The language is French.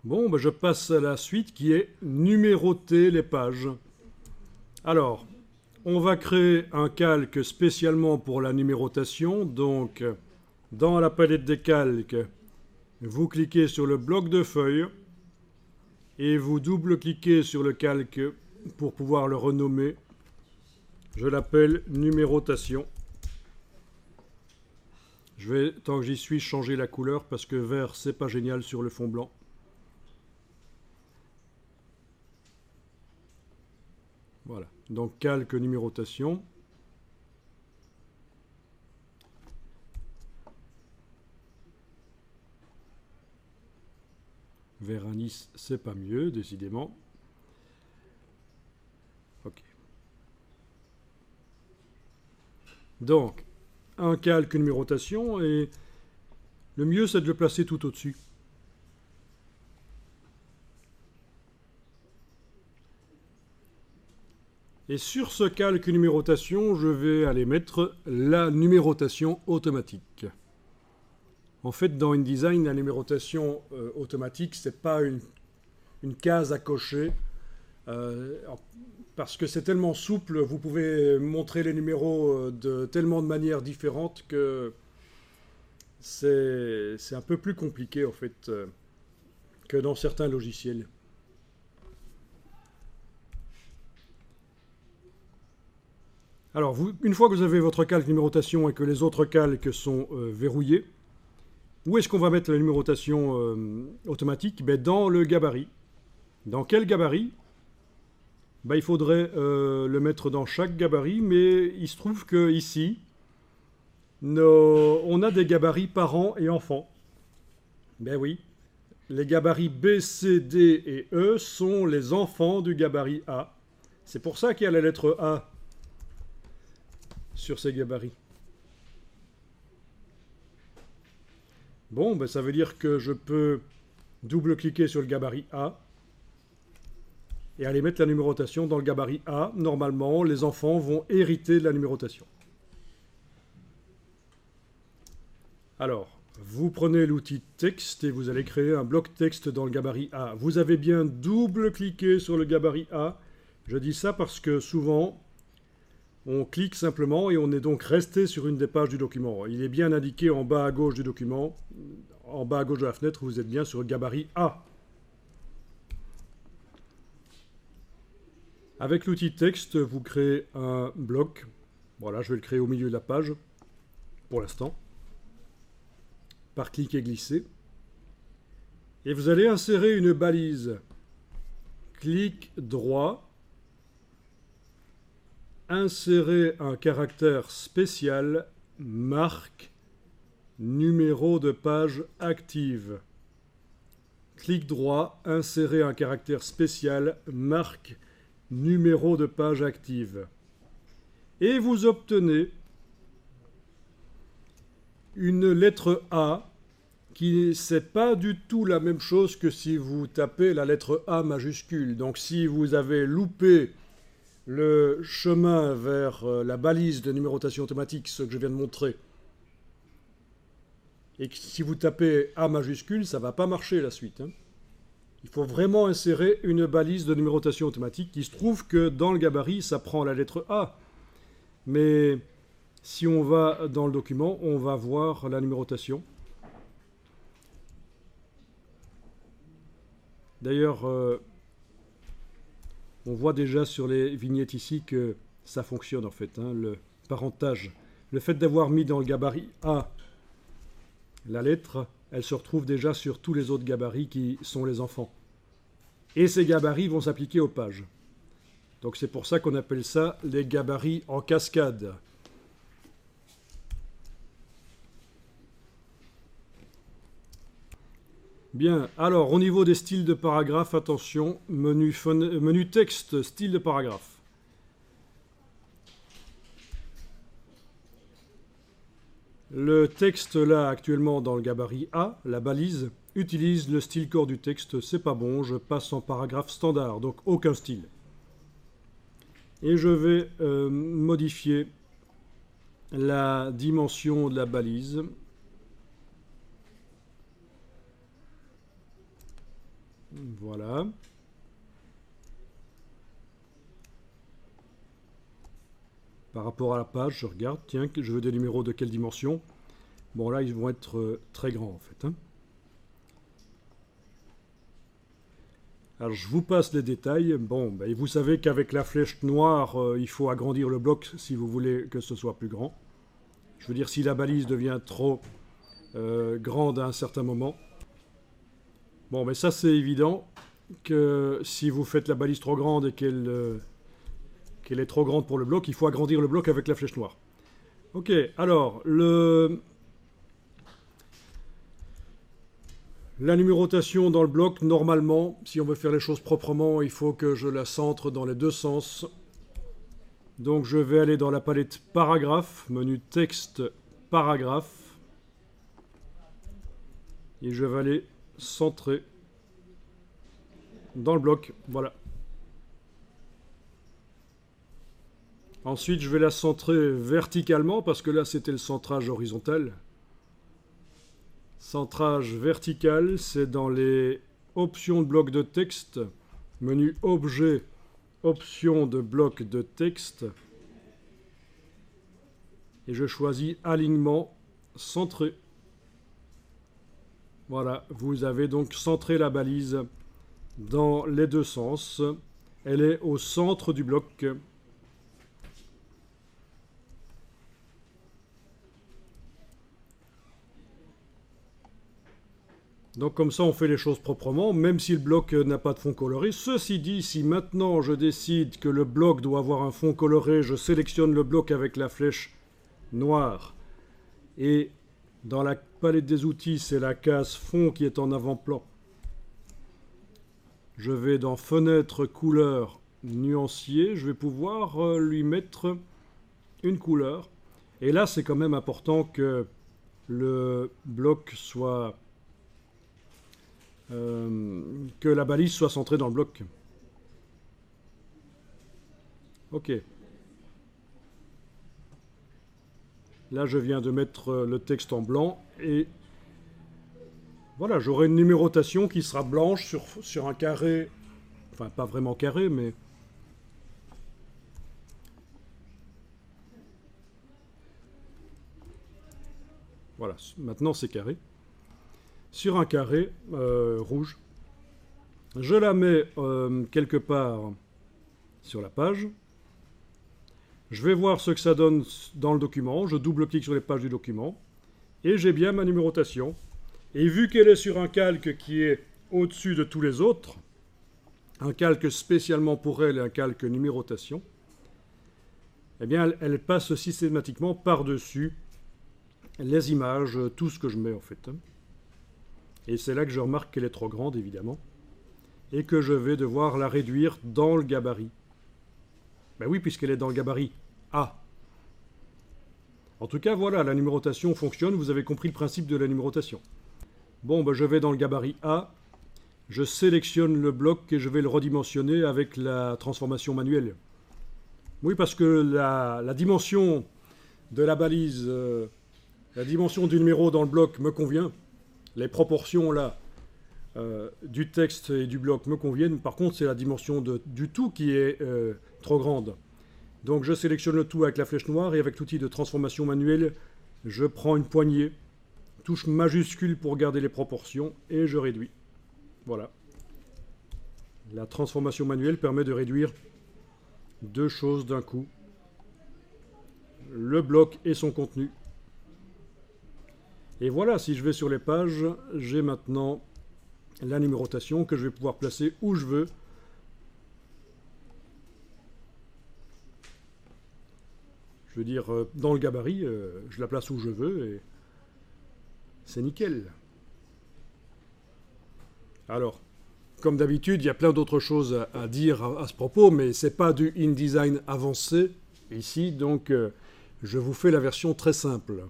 Bon, ben, je passe à la suite qui est numéroter les pages. Alors, on va créer un calque spécialement pour la numérotation. Donc, dans la palette des calques, vous cliquez sur le bloc de feuilles et vous double-cliquez sur le calque pour pouvoir le renommer. Je l'appelle numérotation. Je vais, tant que j'y suis, changer la couleur parce que vert, c'est pas génial sur le fond blanc. Voilà, donc calque numérotation. Vert à Nice, c'est pas mieux, décidément. Ok. Donc, un calque numérotation, et le mieux c'est de le placer tout au-dessus. Et sur ce calque numérotation, je vais aller mettre la numérotation automatique. En fait, dans InDesign, la numérotation automatique, ce n'est pas une case à cocher. Parce que c'est tellement souple, vous pouvez montrer les numéros de tellement de manières différentes que c'est un peu plus compliqué en fait que dans certains logiciels. Alors, une fois que vous avez votre calque numérotation et que les autres calques sont verrouillés, où est-ce qu'on va mettre la numérotation automatique? Dans le gabarit. Dans quel gabarit? Il faudrait le mettre dans chaque gabarit, mais il se trouve que ici, on a des gabarits parents et enfants. Ben oui, les gabarits B, C, D et E sont les enfants du gabarit A. C'est pour ça qu'il y a la lettre A sur ces gabarits. Bon, ça veut dire que je peux double-cliquer sur le gabarit A et aller mettre la numérotation dans le gabarit A. Normalement, les enfants vont hériter de la numérotation. Alors, vous prenez l'outil texte et vous allez créer un bloc texte dans le gabarit A. Vous avez bien double-cliqué sur le gabarit A. Je dis ça parce que souvent, on clique simplement et on est donc resté sur une des pages du document. Il est bien indiqué en bas à gauche du document, en bas à gauche de la fenêtre, vous êtes bien sur le gabarit A. Avec l'outil texte, vous créez un bloc. Voilà, je vais le créer au milieu de la page, pour l'instant, par clic et glisser. Et vous allez insérer une balise. Clic droit, insérer un caractère spécial, marque, numéro de page active. Clic droit, insérer un caractère spécial, marque, numéro de page active. Et vous obtenez une lettre A qui c'est pas du tout la même chose que si vous tapez la lettre A majuscule. Donc si vous avez loupé le chemin vers la balise de numérotation automatique, ce que je viens de montrer, et que si vous tapez A majuscule, ça ne va pas marcher la suite. Il faut vraiment insérer une balise de numérotation automatique. Il se trouve que dans le gabarit, ça prend la lettre A. Mais si on va dans le document, on va voir la numérotation. D'ailleurs, on voit déjà sur les vignettes ici que ça fonctionne en fait, le parentage. Le fait d'avoir mis dans le gabarit A la lettre, elle se retrouve déjà sur tous les autres gabarits qui sont les enfants. Et ces gabarits vont s'appliquer aux pages. Donc c'est pour ça qu'on appelle ça les gabarits en cascade. Bien, alors au niveau des styles de paragraphe, attention, menu texte, style de paragraphe. Le texte là actuellement dans le gabarit A, la balise, utilise le style corps du texte, c'est pas bon, je passe en paragraphe standard, donc aucun style. Et je vais modifier la dimension de la balise. Voilà. Par rapport à la page, je regarde, tiens, je veux des numéros de quelle dimension? Bon, là, ils vont être très grands, en fait. Hein. Alors, je vous passe les détails. Bon, ben, vous savez qu'avec la flèche noire, il faut agrandir le bloc si vous voulez que ce soit plus grand. Je veux dire, si la balise devient trop grande à un certain moment. Bon, mais ça, c'est évident que si vous faites la balise trop grande et qu'elle est trop grande pour le bloc, il faut agrandir le bloc avec la flèche noire. Ok, alors, la numérotation dans le bloc, normalement, si on veut faire les choses proprement, il faut que je la centre dans les deux sens. Donc je vais aller dans la palette paragraphe, menu texte, paragraphe. Et je vais aller centrer dans le bloc, voilà. Ensuite, je vais la centrer verticalement, parce que là, c'était le centrage horizontal. Centrage vertical, c'est dans les options de bloc de texte, menu objet, options de bloc de texte. Et je choisis alignement, centré. Voilà, vous avez donc centré la balise dans les deux sens. Elle est au centre du bloc. Donc comme ça, on fait les choses proprement, même si le bloc n'a pas de fond coloré. Ceci dit, si maintenant je décide que le bloc doit avoir un fond coloré, je sélectionne le bloc avec la flèche noire. Et dans la palette des outils, c'est la case fond qui est en avant-plan. Je vais dans Fenêtre, couleur, nuancier. Je vais pouvoir lui mettre une couleur. Et là, c'est quand même important que le bloc soit... que la balise soit centrée dans le bloc. Ok. Là, je viens de mettre le texte en blanc et voilà, j'aurai une numérotation qui sera blanche sur un carré, enfin pas vraiment carré, mais voilà, maintenant c'est carré. Sur un carré rouge, je la mets quelque part sur la page. Je vais voir ce que ça donne dans le document. Je double-clique sur les pages du document. Et j'ai bien ma numérotation. Et vu qu'elle est sur un calque qui est au-dessus de tous les autres, un calque spécialement pour elle, un calque numérotation, eh bien, elle passe systématiquement par-dessus les images, tout ce que je mets en fait. Et c'est là que je remarque qu'elle est trop grande, évidemment, et que je vais devoir la réduire dans le gabarit. Ben oui, puisqu'elle est dans le gabarit A. En tout cas, voilà, la numérotation fonctionne, vous avez compris le principe de la numérotation. Bon, ben je vais dans le gabarit A, je sélectionne le bloc et je vais le redimensionner avec la transformation manuelle. Oui, parce que la dimension de la balise, la dimension du numéro dans le bloc me convient. Les proportions là du texte et du bloc me conviennent. Par contre, c'est la dimension du tout qui est trop grande. Donc je sélectionne le tout avec la flèche noire et avec l'outil de transformation manuelle, je prends une poignée, touche majuscule pour garder les proportions et je réduis. Voilà. La transformation manuelle permet de réduire deux choses d'un coup. Le bloc et son contenu. Et voilà, si je vais sur les pages, j'ai maintenant la numérotation que je vais pouvoir placer où je veux. Je veux dire, dans le gabarit, je la place où je veux et c'est nickel. Alors, comme d'habitude, il y a plein d'autres choses à dire à ce propos, mais ce n'est pas du InDesign avancé ici, donc je vous fais la version très simple.